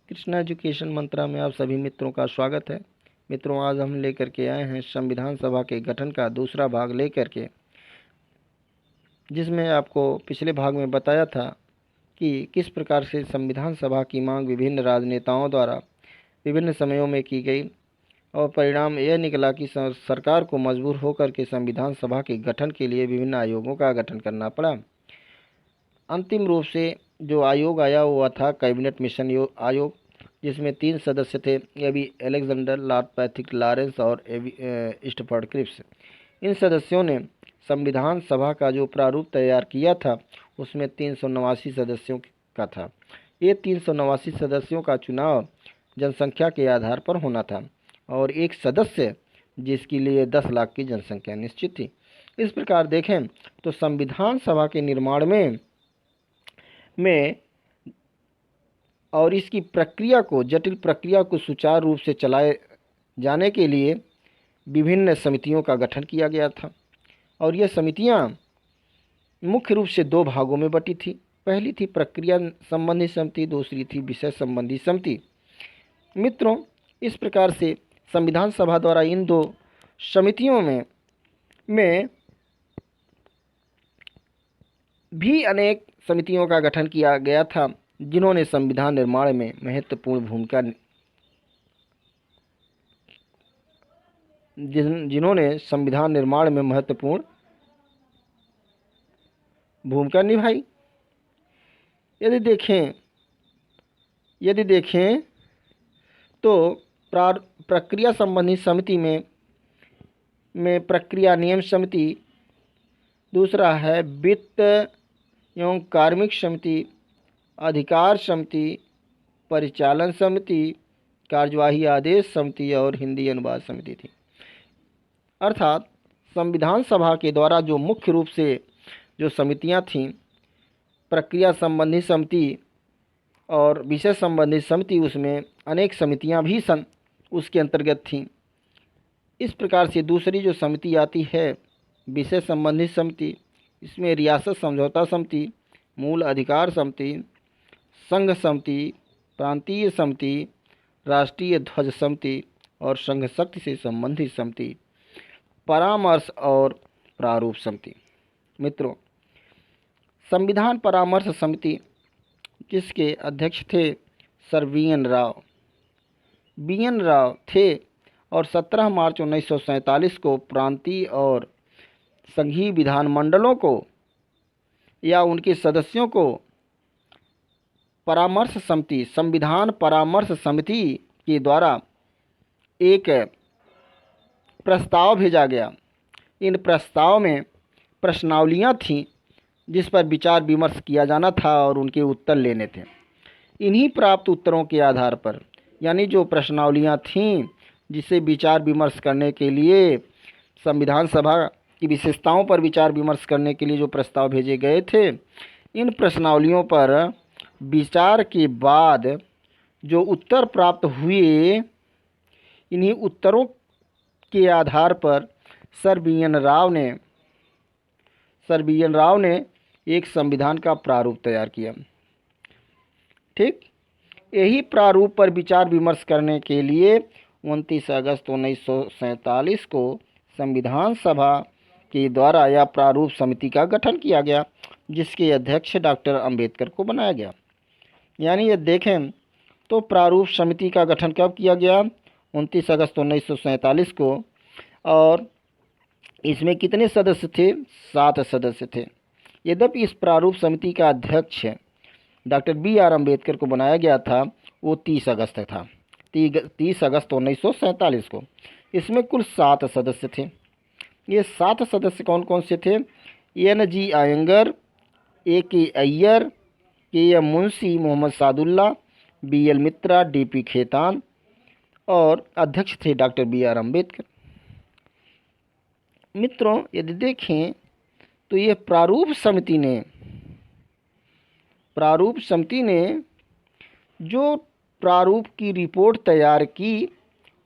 Krishna education मंत्रा में आप सभी मित्रों का स्वागत है। मित्रों, आज हम लेकर के आए हैं संविधान सभा के गठन का दूसरा भाग लेकर के, जिसमें आपको पिछले भाग में बताया था कि किस प्रकार से संविधान सभा की मांग विभिन्न राजनेताओं द्वारा विभिन्न समयों में की गई और परिणाम यह निकला कि सरकार को मजबूर होकर के संविधान सभा के गठन के लिए विभिन्न आयोगों का गठन करना पड़ा। अंतिम रूप से जो आयोग आया हुआ था कैबिनेट मिशन आयोग, जिसमें 3 सदस्य थे, A B Alexander, Lord Patrick Lawrence और स्टफर्ड क्रिप्स। इन सदस्यों ने संविधान सभा का जो प्रारूप तैयार किया था उसमें 389 सदस्यों का था। ये 389 सदस्यों का चुनाव जनसंख्या के आधार पर होना था और एक सदस्य जिसके लिए 10 लाख की जनसंख्या निश्चित थी। इस प्रकार देखें तो संविधान सभा के निर्माण में और इसकी प्रक्रिया को, जटिल प्रक्रिया को सुचारू रूप से चलाए जाने के लिए विभिन्न समितियों का गठन किया गया था और यह समितियां मुख्य रूप से 2 भागों में बटी थी। पहली थी प्रक्रिया संबंधी समिति, दूसरी थी विषय संबंधी समिति। मित्रों, इस प्रकार से संविधान सभा द्वारा इन 2 समितियों में भी अनेक समितियों का गठन किया गया था, जिन्होंने संविधान निर्माण में महत्वपूर्ण भूमिका निभाई। यदि देखें तो प्रक्रिया संबंधी समिति में प्रक्रिया नियम समिति, दूसरा है वित्त एवं कार्मिक समिति, अधिकार समिति, परिचालन समिति, कार्यवाही आदेश समिति और हिंदी अनुवाद समिति थी। अर्थात संविधान सभा के द्वारा जो मुख्य रूप से जो समितियां थीं, प्रक्रिया संबंधी समिति और विषय संबंधी समिति, उसमें अनेक समितियां भी उसके अंतर्गत थीं। इस प्रकार से दूसरी जो समिति आती है विषय संबंधी समिति, इसमें रियासत समझौता समिति, मूल अधिकार समिति, संघ समिति, प्रांतीय समिति, राष्ट्रीय ध्वज समिति और संघ शक्ति से संबंधित समिति, परामर्श और प्रारूप समिति। मित्रों, संविधान परामर्श समिति, जिसके अध्यक्ष थे सर बी.एन. राव थे और 17 मार्च 1947 को प्रांतीय और संघीय विधानमंडलों को या उनके सदस्यों को संविधान परामर्श समिति के द्वारा एक प्रस्ताव भेजा गया। इन प्रस्ताव में प्रश्नावलियां थीं जिस पर विचार विमर्श किया जाना था और उनके उत्तर लेने थे। इन्हीं प्राप्त उत्तरों के आधार पर, यानी जो प्रश्नावलियां थीं जिसे विचार विमर्श करने के लिए, संविधान सभा की विशेषताओं पर विचार विमर्श करने के लिए जो प्रस्ताव भेजे गए थे, इन प्रश्नावलियों पर विचार के बाद जो उत्तर प्राप्त हुए, इन्हीं उत्तरों के आधार पर सर बी.एन. राव ने एक संविधान का प्रारूप तैयार किया। ठीक, यही प्रारूप पर विचार विमर्श करने के लिए 29 अगस्त 1947 को संविधान सभा के द्वारा यह प्रारूप समिति का गठन किया गया, जिसके अध्यक्ष डॉक्टर अंबेडकर को बनाया गया। यानी ये देखें तो प्रारूप समिति का गठन कब किया गया? 29 अगस्त 1947 को। और इसमें कितने सदस्य थे? 7 सदस्य थे। यद्यपि इस प्रारूप समिति का अध्यक्ष डॉक्टर बी.आर. अम्बेडकर को बनाया गया था, वो 30 अगस्त था, 30 अगस्त 1947 को। इसमें कुल 7 सदस्य थे। ये 7 सदस्य कौन कौन से थे? N.G. Iyengar, A.K. Iyer, K.M. Munshi, Mohammad Sadulla, B.L. मित्रा, D.P. खेतान और अध्यक्ष थे डॉक्टर बी.आर. अम्बेडकर। मित्रों, यदि देखें तो यह प्रारूप समिति ने जो प्रारूप की रिपोर्ट तैयार की,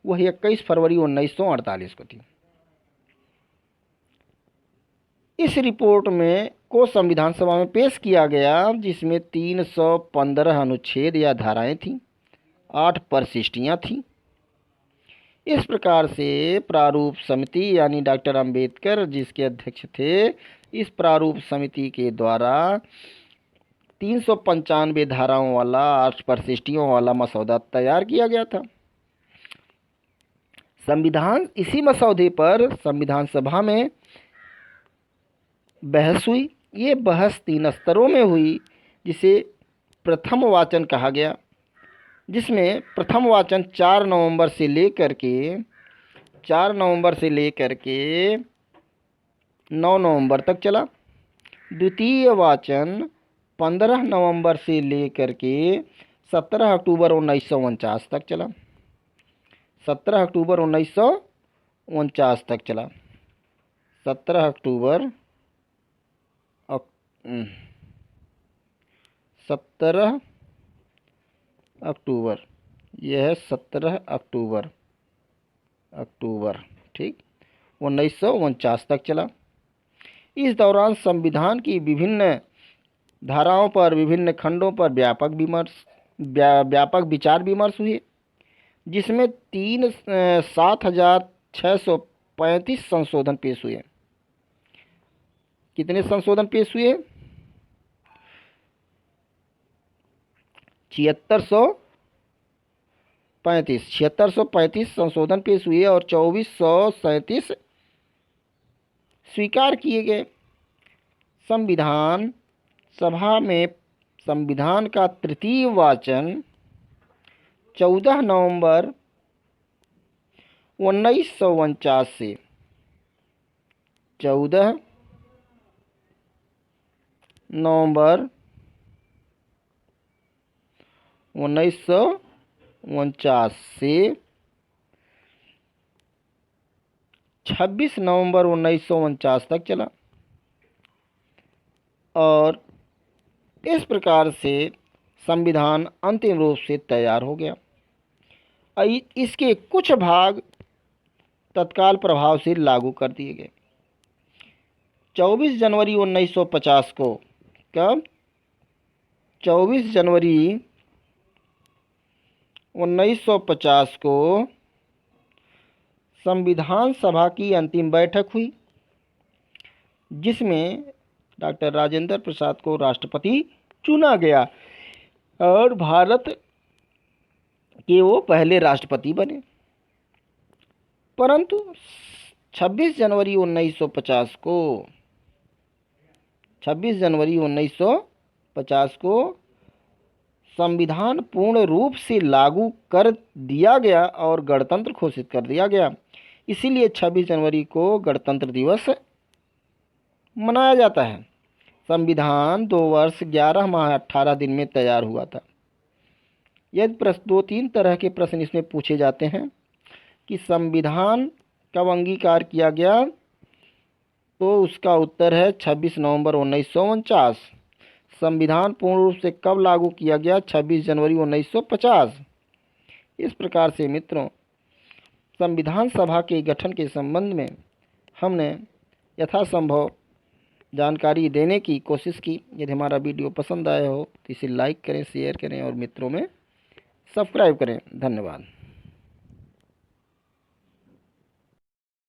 वह 21 फरवरी 1948 को थी। इस रिपोर्ट को संविधान सभा में पेश किया गया, जिसमें 315 अनुच्छेद या धाराएं थीं 8 परिशिष्टियाँ थीं। इस प्रकार से प्रारूप समिति यानी डॉक्टर अंबेडकर जिसके अध्यक्ष थे, इस प्रारूप समिति के द्वारा 395 धाराओं वाला 8 परिशिष्टियों वाला मसौदा तैयार किया गया था। इसी मसौदे पर संविधान सभा में बहस हुई। ये बहस 3 स्तरों में हुई, जिसे प्रथम वाचन कहा गया, जिसमें प्रथम वाचन 4 नवंबर से लेकर के 9 नवंबर तक चला। द्वितीय वाचन 15 नवंबर से लेकर के 17 अक्टूबर 1949 तक चला। 17 अक्टूबर 1949 तक चला। 17 अक्टूबर 17 अक्टूबर, यह है 17 अक्टूबर ठीक 1949 तक चला। इस दौरान संविधान की विभिन्न धाराओं पर, विभिन्न खंडों पर व्यापक विचार विमर्श हुए, जिसमें 7,635 संशोधन पेश हुए। कितने संशोधन पेश हुए? 7635 संशोधन पेश हुए और 2437 स्वीकार किए गए। संविधान सभा में संविधान का तृतीय वाचन 14 नवंबर 1949 से 14 नवंबर 1949 से 26 नवंबर 1949 तक चला और इस प्रकार से संविधान अंतिम रूप से तैयार हो गया। इसके कुछ भाग तत्काल प्रभाव से लागू कर दिए गए। 24 जनवरी 1950 को, कब? 24 जनवरी 1950 को संविधान सभा की अंतिम बैठक हुई, जिसमें डॉक्टर राजेंद्र प्रसाद को राष्ट्रपति चुना गया और भारत के वो पहले राष्ट्रपति बने। परंतु 26 जनवरी 1950 को संविधान पूर्ण रूप से लागू कर दिया गया और गणतंत्र घोषित कर दिया गया। इसीलिए 26 जनवरी को गणतंत्र दिवस मनाया जाता है। संविधान 2 वर्ष 11 माह 18 दिन में तैयार हुआ था। यदि 2-3 तरह के प्रश्न इसमें पूछे जाते हैं कि संविधान कब अंगीकार किया गया, तो उसका उत्तर है 26 नवंबर 1949। संविधान पूर्ण रूप से कब लागू किया गया? 26 जनवरी 1950। इस प्रकार से मित्रों, संविधान सभा के गठन के संबंध में हमने यथासंभव जानकारी देने की कोशिश की। यदि हमारा वीडियो पसंद आया हो तो इसे लाइक करें, शेयर करें और मित्रों में सब्सक्राइब करें। धन्यवाद।